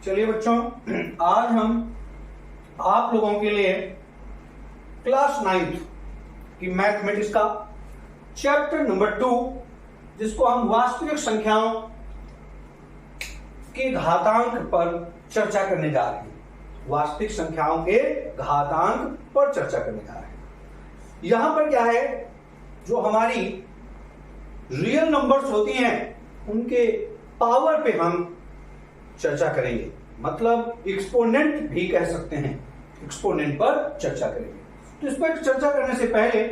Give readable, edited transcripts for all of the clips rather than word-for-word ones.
चलिए बच्चों, आज हम आप लोगों के लिए क्लास 9th की मैथमेटिक्स का चैप्टर नंबर 2, जिसको हम वास्तविक संख्याओं के घातांक पर चर्चा करने जा रहे हैं। वास्तविक संख्याओं के घातांक पर चर्चा करने जा रहे हैं। यहां पर क्या है, जो हमारी रियल नंबर्स होती हैं उनके पावर पे हम चर्चा करेंगे, मतलब एक्सपोनेंट भी कह सकते हैं, एक्सपोनेंट पर चर्चा करेंगे। तो इस पर चर्चा करने से पहले,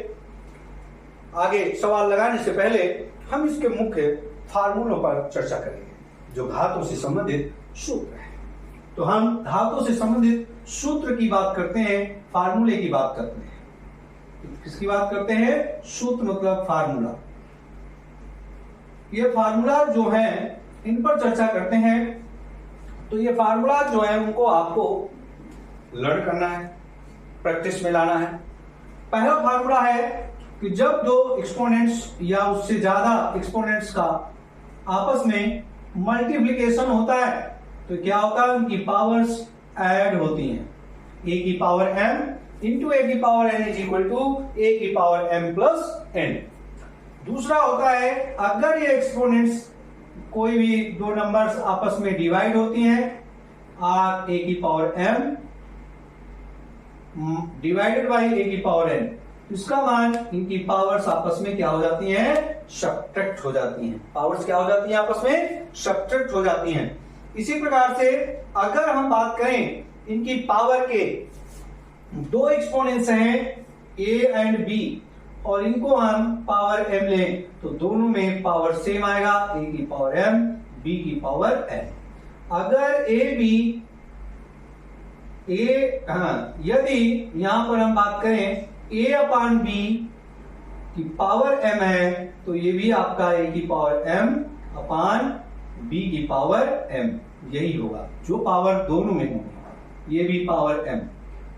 आगे सवाल लगाने से पहले हम इसके मुख्य फार्मूलों पर चर्चा करेंगे जो घातों से संबंधित सूत्र है। तो हम घातों से संबंधित सूत्र की बात करते हैं, फार्मूले की बात करते हैं। किसकी बात करते हैं? सूत्र मतलब फार्मूला। ये फार्मूला जो है इन पर चर्चा करते हैं। तो ये फार्मूला जो है उनको आपको लर्न करना है, प्रैक्टिस में लाना है। पहला फार्मूला है कि जब दो एक्सपोनेंट्स या उससे ज्यादा एक्सपोनेंट्स का आपस में मल्टीप्लिकेशन होता है तो क्या होता है, उनकी पावर्स ऐड होती हैं। a की पावर m इंटू a की power n is equal to a की पावर m प्लस n। दूसरा होता है, अगर ये एक्सपोनेंट्स कोई भी दो नंबर्स आपस में डिवाइड होती हैं, r a की power m divided by a की पावर n, इसका मान इनकी पावर्स आपस में क्या हो जाती हैं? सब्ट्रैक्ट हो जाती हैं। पावर्स क्या हो जाती हैं? आपस में सब्ट्रैक्ट हो जाती हैं। इसी प्रकार से अगर हम बात करें इनकी पावर के, दो एक्सपोनेंट्स हैं a एंड b और इनको हम पावर m लें तो दोनों में पावर सेम आएगा, a की पावर m b की पावर n। अगर यदि यहां पर हम बात करें a अपान b की पावर m है तो ये भी आपका a की पावर m अपान b की पावर m यही होगा, जो पावर दोनों में होगी। ये भी पावर m,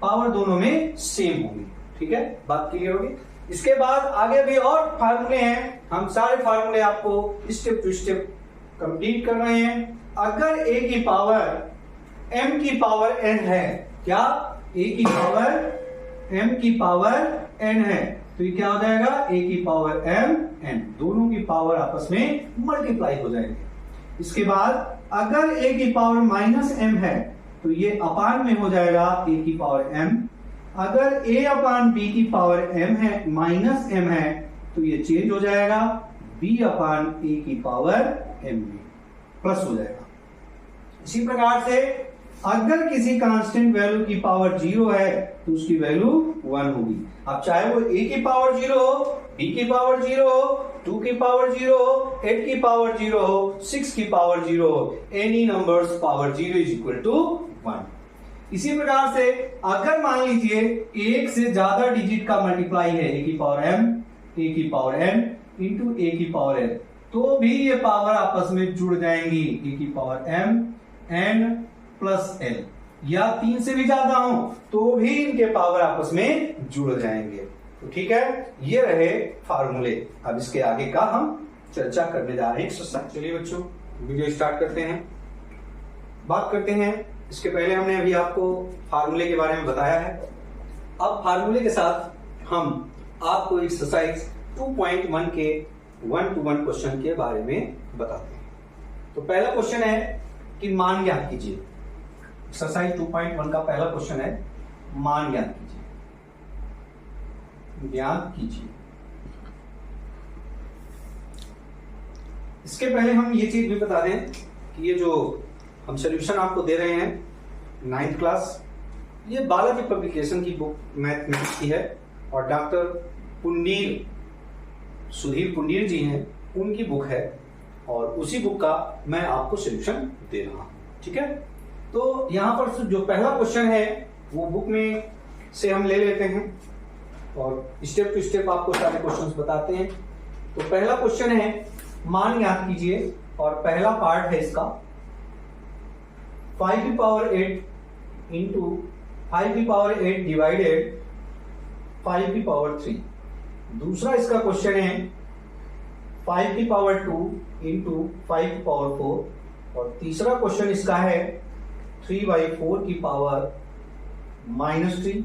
पावर दोनों में सेम होगी। ठीक है, बात क्लियर होगी। इसके बाद आगे भी और फार्मूले हैं, हम सारे फार्मूले आपको स्टेप टू स्टेप कंप्लीट कर रहे हैं। अगर a की पावर m की पावर n है, क्या a की पावर m की पावर n है तो ये क्या हो जाएगा? a की पावर m n, दोनों की पावर आपस में मल्टीप्लाई हो जाएंगे। इसके बाद अगर a की पावर माइनस m है तो ये अपान में हो जाएगा a की पावर m। अगर a अपान b की पावर m है, माइनस m है तो ये चेंज हो जाएगा, b अपान a की पावर m में प्लस हो जाएगा। इसी प्रकार से अगर किसी कांस्टेंट वैल्यू की पावर 0 है तो उसकी वैल्यू 1 होगी। अब चाहे वो a की पावर 0 हो, b की पावर 0 हो, 2 की पावर 0 हो, 8 की पावर 0 हो, 6 की पावर 0 हो, any numbers power 0 is equal to 1। इसी प्रकार से अगर मान लीजिए एक से ज्यादा डिजिट का मल्टीप्लाई है, a की पावर m, a की पावर n इंटू a की पावर n, तो भी ये पावर आपस में जुड़ जाएंगी, a की power m n plus n, या 3 से भी ज्यादा हो तो भी इनके पावर आपस में जुड़ जाएंगे। तो ठीक है, ये रहे फार्मूले। अब इसके आगे का हम चर्चा करने जा रहे हैं। चलिए बच्चों, वीडियो स्टार्ट करते हैं, बात करते हैं। इसके पहले हमने अभी आपको फार्मूले के बारे में बताया है। अब फार्मूले के साथ हम आपको एक्सरसाइज 2.1 के 1-to-1 क्वेश्चन के बारे में बताते हैं। तो पहला क्वेश्चन है कि मान ज्ञात कीजिए। एक्सरसाइज 2.1 का पहला क्वेश्चन है, मान ज्ञात कीजिए। ज्ञात कीजिए। इसके पहले हम ये चीज भी बता दें कि ये जो हम सॉल्यूशन आपको दे रहे हैं 9th क्लास, ये बालाजी पब्लिकेशन की बुक मैथमेटिक्स की है और डॉक्टर सुधीर पुंडीर जी हैं, उनकी बुक है और उसी बुक का मैं आपको सॉल्यूशन दे रहा हूं। ठीक है, तो यहां पर जो पहला क्वेश्चन है वो बुक में से हम ले लेते हैं और स्टेप टू स्टेप आपको सारे क्वेश्चंस बताते हैं। तो पहला क्वेश्चन है, मान ज्ञात कीजिए और पहला पार्ट है इसका 5 की पावर 8 इंटू 5 की पावर 8 डिवाइडेड 5 की पावर 3। दूसरा इसका क्वेश्चन है 5 की पावर 2 इंटू 5 की पावर 4 और तीसरा क्वेश्चन इसका है 3/4 की पावर -3।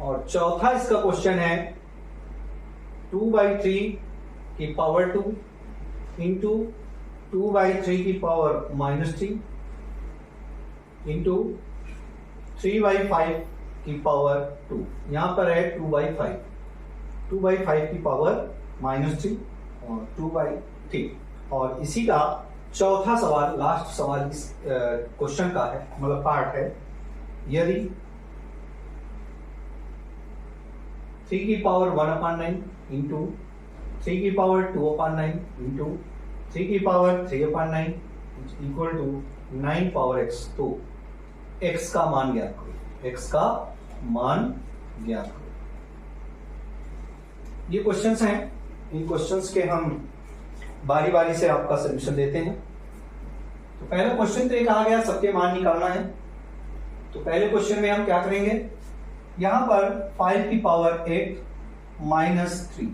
और चौथा इसका क्वेश्चन है 2/3 की पावर 2 इंटू 2/3 की पावर -3 इंटू 3/5 की पावर 2। यहां पर है 2/5 की पावर -3 और 2/3। और इसी का चौथा सवाल, लास्ट सवाल इस क्वेश्चन का है, मतलब पार्ट है, यदि 3 की पावर 1/9 इंटू 3 की पावर 2/9 इंटू 3 की power 3/9 equal to 9 power x। तो x का मान ज्ञात करो, x का मान ज्ञात करो। ये क्वेश्चंस हैं, इन क्वेश्चंस के हम बारी बारी से आपका सॉल्यूशन देते हैं। तो पहला क्वेश्चन तो ये कहा गया सबके मान निकालना है। तो पहले क्वेश्चन में हम क्या करेंगे, यहां पर 5 की पावर 8 -3,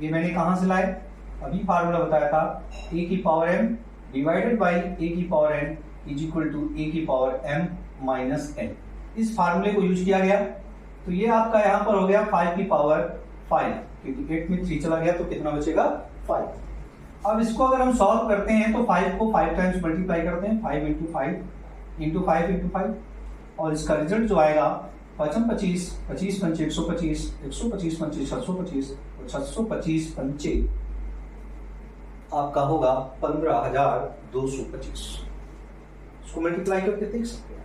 ये मैंने कहां से लाए, अभी फार्मूला बताया था, a की power m divided by a की power n is equal to a की पावर m माइनस n। इस फार्मूले को यूज किया गया। तो ये आपका यहां पर हो गया 5 की पावर 5, क्योंकि 8 में 3 चला गया तो कितना बचेगा 5। अब इसको अगर हम सॉल्व करते हैं तो 5 को 5 टाइम्स मल्टीप्लाई करते हैं, 5 इंटू 5 इंटू 5 इंटू 5, और इसका रिजल्ट जो आएगा 5 25 25 पंचे 125 125 पंचे 625 और 625 पंचे आपका होगा 15,225। इसको मल्टीप्लाई करके देख सकते हैं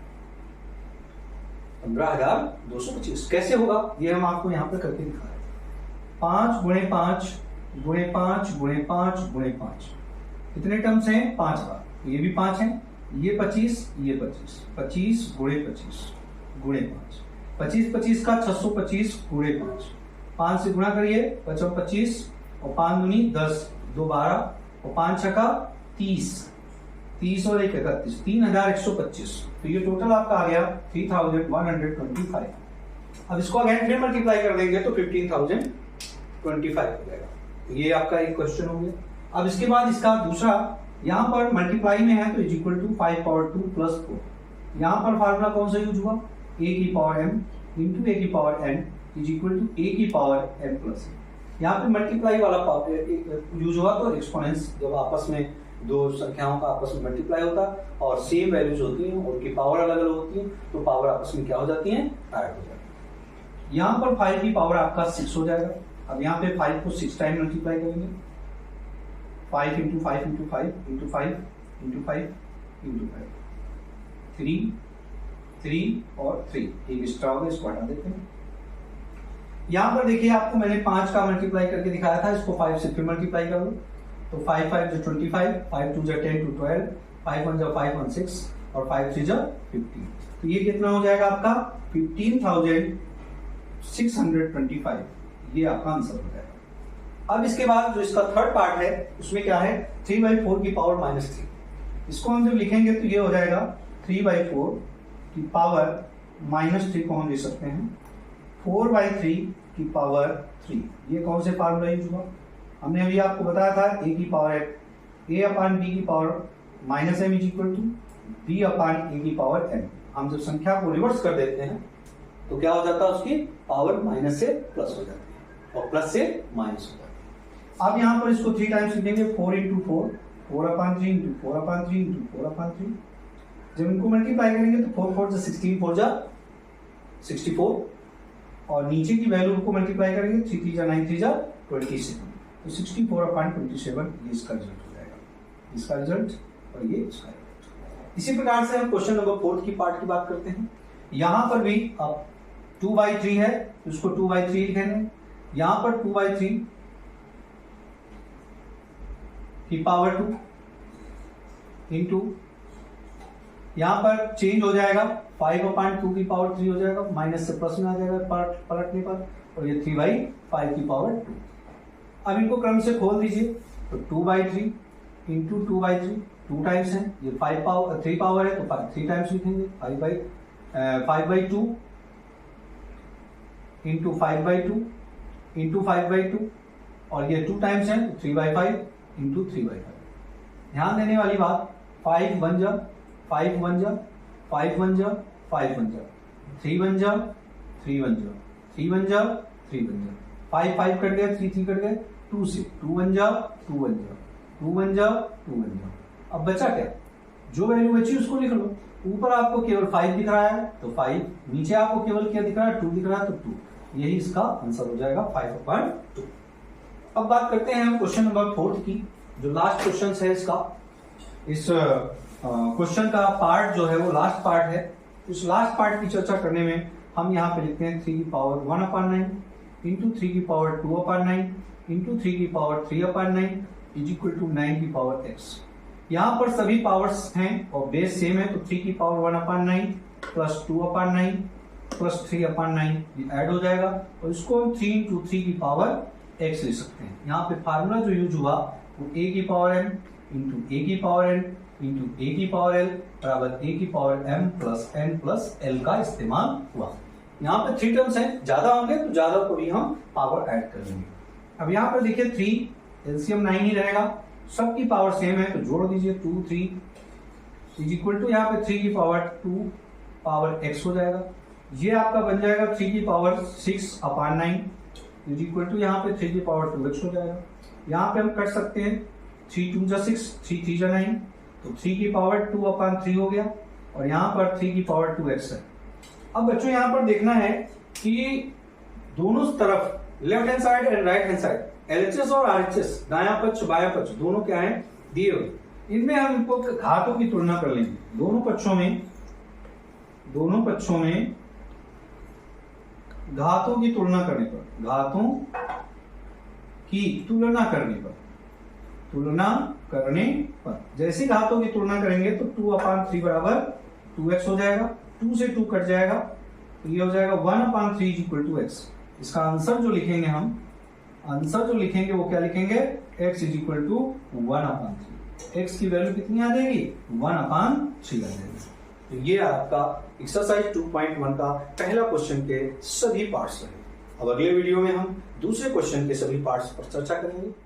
15,225 कैसे होगा, ये हम आपको यहां पर करके दिखा रहे हैं। 5 गुणे 5 गुणे 5 गुणे 5 गुणे 5, कितने टर्म्स हैं 5 बार, ये भी 5 है, ये 25 ये 25, 25 गुणे 25 गुणे 5, 25 25 का 625 गुणे 5, 5 से गुणा करिए 5 25 और 5 दूनी 10 2 12 और 5 छका 30 30 और 1 31 3125। तो ये टोटल आपका आ गया 3125। अब इसको अगेन फिर मल्टीप्लाई कर देंगे तो 15,025 हो जाएगा। ये आपका एक क्वेश्चन हो गया। अब इसके बाद इसका दूसरा, यहां पर मल्टीप्लाई में है तो is equal to 5 power 2 plus 4। यहां पर फार्मूला कौन सा यूज हुआ, a की पावर m इंटू a की power n is equal to a की पावर m प्लस। यहाँ पे मल्टीप्लाई वाला यूज हुआ तो एक्सपोनेंस, जब आपस में दो संख्याओं का आपस में मल्टीप्लाई होता और सेम वैल्यूज होती हैं, उनकी पावर अलग अलग होती है, तो पावर आपस में क्या हो जाती है, ऐड हो जाती है। यहाँ पर 5 की पावर आपका 6 हो जाएगा। अब यहाँ पे 5 को 6 टाइम मल्टीप्लाई करेंगे, 5 into 5 into 5 into 5 into 5 into 5, 3 3 और 3, एक एक्स्ट्रा होगा, इसको हटा देते हैं। यहां पर देखिए आपको मैंने 5 का मल्टीप्लाई करके दिखाया था, इसको 5 से फिर मल्टीप्लाई कर लो तो 5 5 जो 25, 5 2 जो 10 to 12, 5 1 जो 5 1 6 और 5 3 जो 15। तो ये कितना हो जाएगा आपका 15,625, ये आपका आंसर हो जाएगा। अब इसके बाद जो इसका थर्ड पार्ट है उसमें क्या है, 3/4 की पावर -3। इसको हम जब लिखेंगे तो ये हो जाएगा 3/4 की पावर -3 को हम ले सकते हैं 4/3 की पावर 3। ये कौन से फार्मूला यूज हुआ, हमने अभी आपको बताया था a की पावर a अपान b की power -m is equal to b upon a की पावर m। हम जब संख्या को रिवर्स कर देते हैं तो क्या हो जाता है, उसकी पावर माइनस से प्लस हो जाती है और प्लस से माइनस हो जाती है। अब यहाँ पर इसको 3 टाइम्स लिखेंगे, 4 इंटू 4 4/3 इंटू 4/3 इंटू 4/3। जब इनको मल्टीप्लाई करेंगे तो 4 4 16 4 जा 64 और नीचे की वैल्यू को मल्टीप्लाई करेंगे 3 3 जा 9 3 जा 27, तो 64/27 ये इसका रिजल्ट हो जाएगा, इसका रिजल्ट और ये इसका रिजल्ट। इसी प्रकार से हम क्वेश्चन नंबर 4 की पार्ट की बात करते हैं। यहां पर भी अब 2/3 है तो इसको 2/3 लिखेंगे, यहां पर 2/3 की पावर 2 इंटू, यहां पर चेंज हो जाएगा 5/2 की पावर 3 हो जाएगा, माइनस से प्लस में आ जाएगा पलटने पर, और ये 3/5 की पावर 2। अब इनको क्रम से खोल दीजिए तो 2/3 इंटू 2/3 2 टाइम्स है, ये 3 पावर है तो 3 टाइम्स लिखेंगे, 5/2 इंटू 5/2 इंटू 5/2 और ये 2 टाइम्स है तो 3/5 इंटू 3/5। ध्यान देने वाली बात, 5 1 जा 5 1 जा 5 बन जाओ, 5 बन जाओ, 3 बन जाओ, 3 बन जाओ, 3 बन जाओ, 3 बन जाओ, 5 5 कट गए, 3 3 कट गए, 2 से 2 बन जाओ, 2 बन जाओ, 2 बन जाओ, 2 बन जाओ। अब बचा क्या, जो वैल्यू बची उसको लिख लो। ऊपर आपको केवल 5 दिख रहा है तो 5, नीचे आपको केवल क्या दिख रहा है, 2 दिख रहा है तो 2, यही इसका आंसर हो जाएगा 5/2। अब बात करते हैं हम क्वेश्चन नंबर 4 की, जो लास्ट क्वेश्चन है इसका। इस क्वेश्चन का पार्ट जो है वो लास्ट पार्ट है। इस लास्ट पार्ट की चर्चा करने में हम यहाँ पे लिखते हैं 3 की पावर 1/9 इंटू 3 की पावर 2/9 इंटू 3 की पावर 3/9 इज इक्वल टू 9 की पावर x। यहाँ पर सभी पावर्स हैं और बेस सेम है, तो 3 की पावर 1/9 प्लस 2/9 प्लस 3/9 ये ऐड हो जाएगा और इसको हम 3 इंटू 3 की पावर x लिख सकते हैं। यहाँ पे फार्मूला जो यूज हुआ वो a की पावर m इंटू a की पावर n इंटू a की पावर l बराबर a की power m plus n plus l का इस्तेमाल हुआ। यहाँ पे 3 टर्म्स हैं, ज्यादा होंगे तो ज्यादा को भी हम पावर ऐड कर लेंगे। अब यहाँ पर देखिए 3 एलसीएम 9 ही रहेगा, सबकी पावर सेम है तो जोड़ दीजिए 2 3 इज इक्वल टू यहाँ पे 3 की पावर 2 पावर x हो जाएगा। ये आपका बन जाएगा 3 की पावर 6/9 इज इक्वल टू यहाँ पे 3 की पावर 2x हो जाएगा। यहाँ पे हम कर सकते हैं 3 2 जा 6, 3 3 जा 9, तो 3 की पावर 2/3 हो गया और यहाँ पर 3 की पावर 2x है। अब बच्चों यहाँ पर देखना है कि दोनों तरफ left hand side and right hand side LHS और RHS दायां पक्ष बायां पक्ष दोनों क्या है दिए हुए, इनमें हम इनको घातों की तुलना कर लेंगे। दोनों पक्षों में घातों की तुलना करने पर जैसी घातों की तुलना करेंगे तो 2/3 बराबर 2x हो जाएगा, 2 से 2 कट जाएगा तो ये हो जाएगा 1/3 इज इक्वल टू x। इसका आंसर जो लिखेंगे वो क्या लिखेंगे, x is equal to 1/3। x की वैल्यू कितनी आ जाएगी, 1/3 आ जाएगी। तो ये आपका एक्सरसाइज 2.1 का पहला क्वेश्चन के सभी पार्ट्स रहे। अब अगले वीडियो में हम दूसरे क्वेश्चन के सभी पार्ट्स पर चर्चा करेंगे।